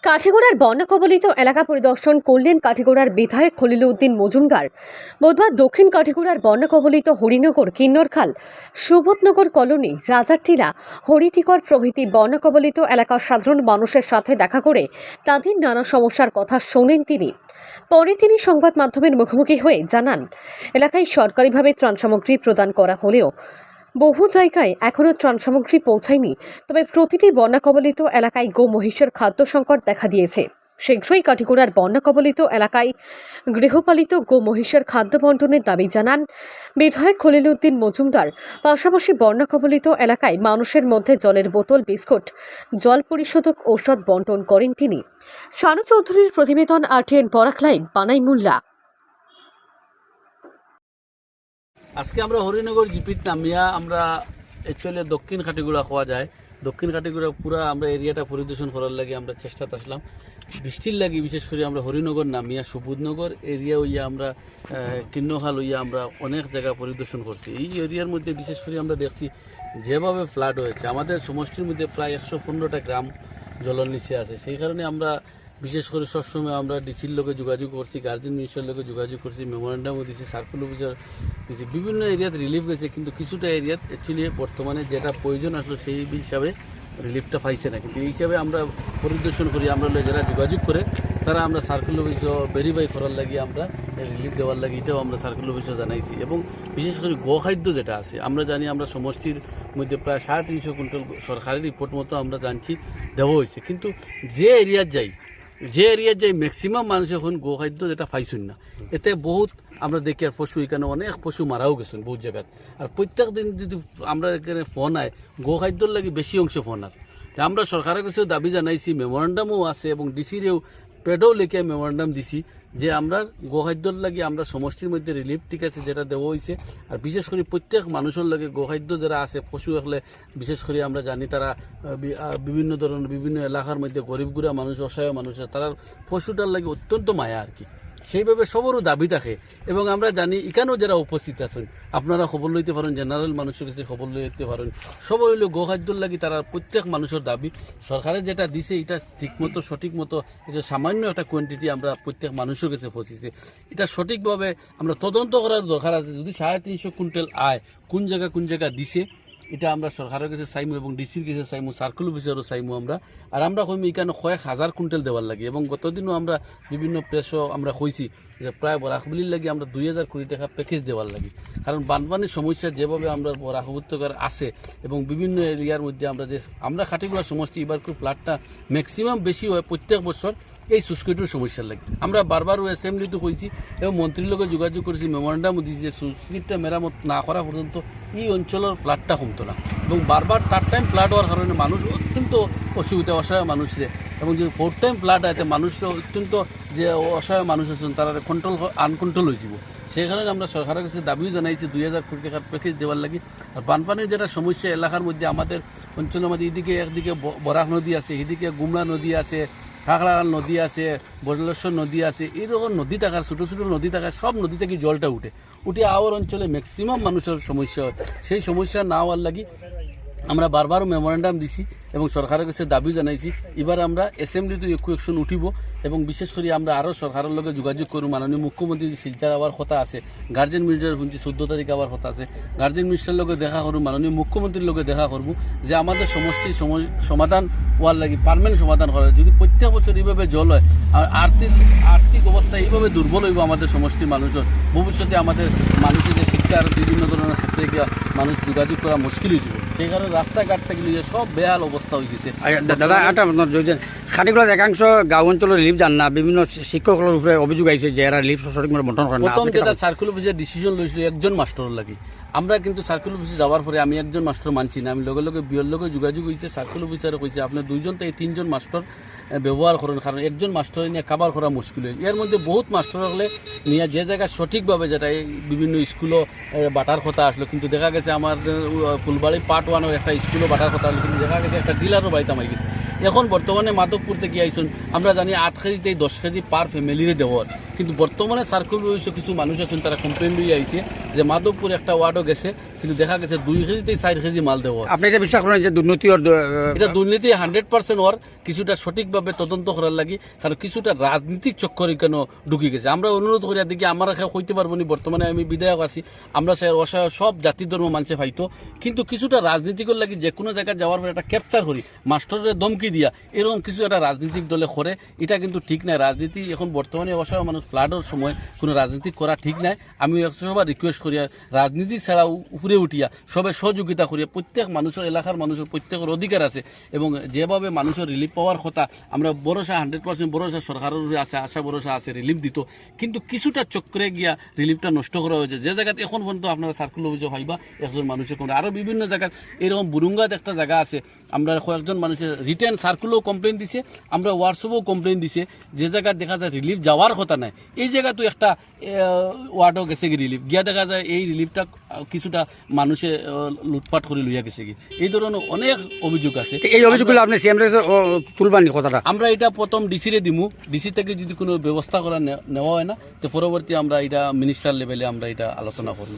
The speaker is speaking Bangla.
কাঠিগড়ার বন্যা কবলিত এলাকা পরিদর্শন করলেন কাঠিগড়ার বিধায়ক খলিল উদ্দিন মজুমদার। বুধবার দক্ষিণ কাঠিগড়ার বন্যা কবলিত হরিনগর, কিন্নরখাল, সুবোধনগর কলোনি, রাজারটিলা, হরিটিকর প্রভৃতি বন্যা কবলিত এলাকার সাধারণ মানুষের সাথে দেখা করে তাদের নানা সমস্যার কথা শোনেন তিনি। পরে তিনি সংবাদ মাধ্যমের মুখোমুখি হয়ে জানান, এলাকায় সরকারিভাবে ত্রাণ সামগ্রী প্রদান করা হলেও বহু জায়গায় এখনও ত্রাণ সামগ্রী পৌঁছায়নি। তবে প্রতিটি বন্যা কবলিত এলাকায় গো মহিষের খাদ্য সংকট দেখা দিয়েছে। শীঘ্রই কাঠিগড়ার বন্যা কবলিত এলাকায় গৃহপালিত গো মহিষের খাদ্য বন্টনের দাবি জানান বিধায়ক খলিল উদ্দিন মজুমদার। পাশাপাশি বন্যা কবলিত এলাকায় মানুষের মধ্যে জলের বোতল, বিস্কুট, জল পরিশোধক ঔষধ বন্টন করেন তিনি। শানু চৌধুরীর প্রতিবেদন, RTN বরাক লাইভ, বানাইমুল্লা। আজকে আমরা হরিনগর জিপিত নামিয়া আমরা অ্যাকচুয়ালি দক্ষিণ কাঠিগুড়া খাওয়া যায়। দক্ষিণ কাঠিগুড়া পুরা আমরা এরিয়াটা পরিদর্শন করার লাগে আমরা চেষ্টাতে আসলাম। বৃষ্টির লাগে বিশেষ করে আমরা হরিনগর নামিয়া সুবোধনগর এরিয়া হইয়া আমরা কিন্নখাল হইয়া আমরা অনেক জায়গা পরিদর্শন করছি। এই এরিয়ার মধ্যে বিশেষ করে আমরা দেখছি যেভাবে ফ্লাড হয়েছে। আমাদের সমষ্টির মধ্যে প্রায় 115টা গ্রাম জলের নিচে আছে। সেই কারণে আমরা বিশেষ করে সবসময় আমরা ডিসির লোকে যোগাযোগ করছি, গার্জেন মিনিস্টার লোকে যোগাযোগ করছি, মেমোরেন্ডামও দিচ্ছি, সার্কুল অফিসার দিচ্ছি। বিভিন্ন এরিয়াতে রিলিফ গেছে, কিন্তু কিছুটা এরিয়াত অ্যাকচুয়ালি বর্তমানে যেটা প্রয়োজন আসলে সেই হিসাবে রিলিফটা পাইছে না। কিন্তু এই হিসাবে আমরা পরিদর্শন করি, আমরা যারা যোগাযোগ করে তারা আমরা সার্কুল অফিসও ভেরিফাই করার লাগে আমরা রিলিফ দেওয়ার লাগে এটাও আমরা সার্কুল অফিসও জানাইছি। এবং বিশেষ করে গোখাদ্য যেটা আছে আমরা জানি, আমরা সমষ্টির মধ্যে প্রায় 350 কুইন্টাল সরকারি রিপোর্ট মতো আমরা জানছি দেওয়া হয়েছে। কিন্তু যে এরিয়ার যাই ম্যাক্সিমাম মানুষ এখন গোখাদ্য যেটা পাইছেন না। এতে বহুত আমরা দেখি আর পশু, এখানে অনেক পশু মারাও গেছেন বহুত জায়গায়। আর প্রত্যেক দিন যদি আমরা এখানে ফোন আয় গোখাদ্যর লাগে বেশি অংশ ফোন আর আমরা সরকারের কাছেও দাবি জানাইছি, মেমোরেন্ডামও আছে এবং ডিসিরেও পেডও লিখে মেমোরেন্ডাম দিছি যে আমরা গোখাদ্যর লাগে আমরা সমষ্টির মধ্যে রিলিফ ঠিক আছে যেটা দেওয়া হয়েছে। আর বিশেষ করে প্রত্যেক মানুষের লাগে গোখাদ্য যারা আছে পশু হলে বিশেষ করে আমরা জানি তারা বিভিন্ন ধরনের বিভিন্ন এলাকার মধ্যে গরিবগুড়া মানুষ, অসহায় মানুষ, তারা পশুটার লাগে অত্যন্ত মায়া আর কি। সেইভাবে সবরও দাবি থাকে। এবং আমরা জানি এখানেও যারা উপস্থিত আছেন আপনারা খবর লইতে পারেন, জেনারেল মানুষের কাছে খবর লইতে পারেন, সবাই হইল গোখাদ্যর লাগি তারা প্রত্যেক মানুষের দাবি। সরকারের যেটা দিছে এটা ঠিকমতো সঠিক মতো, এটা সামান্য একটা কোয়ান্টিটি আমরা প্রত্যেক মানুষের কাছে পৌঁছেছে। এটা সঠিকভাবে আমরা তদন্ত করার দরকার আছে। যদি 350 কুইন্টাল আয় কোন জায়গা দিছে এটা আমরা সরকারের কাছে চাইমু এবং ডিসির কাছে চাইমু, সার্কুল অফিসারও চাইমু আমরা। আর আমরা কইমু এখানে কয়েক হাজার কুইন্টাল দেওয়ার লাগে। এবং গতদিনও আমরা বিভিন্ন প্রেসও আমরা কইছি যে প্রায় বরাকবলির লাগে আমরা 2000 কোটি টাকা প্যাকেজ দেওয়ার লাগে। কারণ বানপানির সমস্যা যেভাবে আমরা বরাক উপত্যকার আছে এবং বিভিন্ন এরিয়ার মধ্যে আমরা কাঠিগুড়া সমষ্টি এবার ফ্লাডটা ম্যাক্সিমাম বেশি হয় প্রত্যেক বছর এই সুস্কিটোর সমস্যার লাগে। আমরা বারবার অ্যাসেম্বলিতে কইছি এবং মন্ত্রীর লোকে যোগাযোগ করেছি, মেমোরেন্ডামও দিয়েছি যে সুস্কিটটা মেরামত না করা পর্যন্ত এই অঞ্চলের ফ্লাডটা কমতো না। এবং বারবার 3rd টাইম ফ্লাড হওয়ার কারণে মানুষ অত্যন্ত অসুবিধা, অসহায় মানুষরে। এবং যদি 4th টাইম ফ্লাড হয় মানুষ অত্যন্ত যে অসহায় মানুষ আছেন তারা আনকন্ট্রোল হয়ে যাব। সেই কারণে আমরা সরকারের কাছে দাবিও জানাইছি 2000 কোটি টাকার প্যাকেজ দেওয়ার লাগে। আর বানপানির যেটা সমস্যা এলাকার মধ্যে আমাদের অঞ্চলের মধ্যে একদিকে বরাক নদী আছে, এদিকে গুমরা নদী আছে, খাগড়াগাল নদী আছে, বজলেশ্বর নদী আছে। এইরকম নদী থাকার ছোটো ছোটো নদী থাকার সব নদী থেকে জলটা উঠে আওয়ার অঞ্চলে ম্যাক্সিমাম মানুষের সমস্যা হয়। সেই সমস্যা না হওয়ার লাগি আমরা বারবার মেমোরেন্ডাম দিছি এবং সরকারের কাছে দাবি জানাইছি। এবার আমরা অ্যাসেম্বলিতে অ্যাকশন উঠিব এবং বিশেষ করে আমরা আরও সরকারের লগে যোগাযোগ করব। মাননীয় মুখ্যমন্ত্রী শিলচর আবার কথা আছে, গার্জেন মিনিস্টার শুনছি 14 তারিখ আবার কথা আছে, গার্জেন মিনিস্টার লগে দেখা করব, মাননীয় মুখ্যমন্ত্রীর লগে দেখা করব যে আমাদের সমষ্টির সমাধান হওয়ার লাগে, পার্মানেন্ট সমাধান করা। যদি প্রত্যেক বছর এইভাবে জল হয় আর আর্থিক অবস্থা এইভাবে দুর্বল হইব আমাদের সমষ্টির মানুষের, ভবিষ্যতে আমাদের মানুষের যে শিক্ষার বিভিন্ন ধরনের ক্ষেত্রে গিয়া মানুষ যোগাযোগ করা মুশকিল হয়ে যাব। সেই কারণে রাস্তাঘাট থেকে সব বেহাল অবস্থা হয়ে গেছে। দাদা একটা খাটিগুড়ার একাংশ গাঁও অঞ্চলের রিলিফ যান না, বিভিন্ন শিক্ষকের উপরে অভিযোগ আইছে যে এরা রিলিফ সঠিকভাবে বন্টন করে না। প্রথম যেটা সার্কুল অফিসে ডিসিশন লইছিল একজন মাস্টারের লাগে। আমরা কিন্তু সার্কুল অফিসে যাওয়ার পরে আমি একজন মাস্টার মানছি না, আমি লগে বিয়ের লগে যোগাযোগ হয়েছে, সার্কুল অফিসারও কইছে আপনি 2জন থেকে 3জন মাস্টার ব্যবহার করেন, কারণ একজন মাস্টার নিয়ে কাবার করা মুশকিল হয়। এর মধ্যে বহুত মাস্টার হলে নিয়ে যে জায়গায় সঠিকভাবে যেটা বিভিন্ন স্কুলও বাটার কথা আসলো, কিন্তু দেখা গেছে আমার ফুলবাড়ি পার্ট 1 একটা স্কুলও বাটার কথা আসলো, কিন্তু দেখা গেছে একটা ডিলারও বাড়িতে মাই গেছে। এখন বর্তমানে মাধবপুর থেকে আইসুন আমরা জানি 8 কেজি থেকে 10 কেজি পার ফ্যামিলিরে দেওয়ার, কিন্তু বর্তমানে সার্কুল রয়েছে কিছু মানুষ আছেন তারা কমপ্লেন লইয়া আইছে যে মাধবপুর একটা ওয়ার্ডও গেছে কিন্তু দেখা গেছে 2 কেজিতে 4 কেজি মাল দেওয়া আপনি এটা বিশ্বাস করেন যে দুর্নীতি এটা দুর্নীতি 100% ওর কিছুটা সঠিকভাবে তদন্ত করার লাগি কারণ কিছুটা রাজনীতিক চক্করে কেন ঢুকে গেছে আমরা অনুরোধ করি দিকে আমরা হইতে পারবো না বর্তমানে আমি বিধায়ক আছি আমরা অসহায় সব জাতি ধর্ম মানুষে পাইতো কিন্তু কিছুটা রাজনীতিকর লাগি যে কোনো জায়গায় যাওয়ার পর একটা ক্যাপচার করি মাস্টারের ধমকি দিয়া এরকম কিছু একটা রাজনীতিক দলে করে এটা কিন্তু ঠিক নাই রাজনীতি এখন বর্তমানে অসহায় মানুষ ফ্লাডের সময় কোনো রাজনীতি করা ঠিক নাই আমি সবার রিকোয়েস্ট করি রাজনীতি ছাড়া উপরে উঠিয়া সবাই সহযোগিতা করিয়া প্রত্যেক মানুষের এলাকার মানুষের প্রত্যেকের অধিকার আছে এবং যেভাবে মানুষের রিলিফ পাওয়ার কথা আমরা ভরসা 100% ভরসা সরকারের উপরে আছে আশা ভরসা আছে রিলিফ দিত কিন্তু কিছুটা চক্রে গিয়া রিলিফটা নষ্ট করা হয়েছে যে জায়গাতে এখন পর্যন্ত আপনারা সার্কুল অভিযোগ হইবা একজন মানুষের কোনো আরও বিভিন্ন জায়গায় এরকম বুরুঙ্গাত একটা জায়গা আছে আমরা কয়েকজন মানুষের রিটার্ন সার্কুলেও কমপ্লেন দিছে আমরা হোয়াটসঅ্যাপেও কমপ্লেন দিছে যে জায়গায় দেখা যায় রিলিফ যাওয়ার কথা নাই এই জায়গা তো একটা ওয়ার্ডও গেছে কি রিলিফ গিয়া দেখা যায় এই রিলিফটা কিছুটা মানুষে লুটপাট করে লইয়া গেছে কি এই ধরনের অনেক অভিযোগ আছে এই অভিযোগগুলো আপনি সিএম তুলবানি কথাটা আমরা এটা প্রথম ডিসিরে দিমু ডিসি থেকে যদি কোনো ব্যবস্থা করা নেওয়া হয় না তো পরবর্তী আমরা এটা মিনিস্টার লেভেলে আমরা এটা আলোচনা করব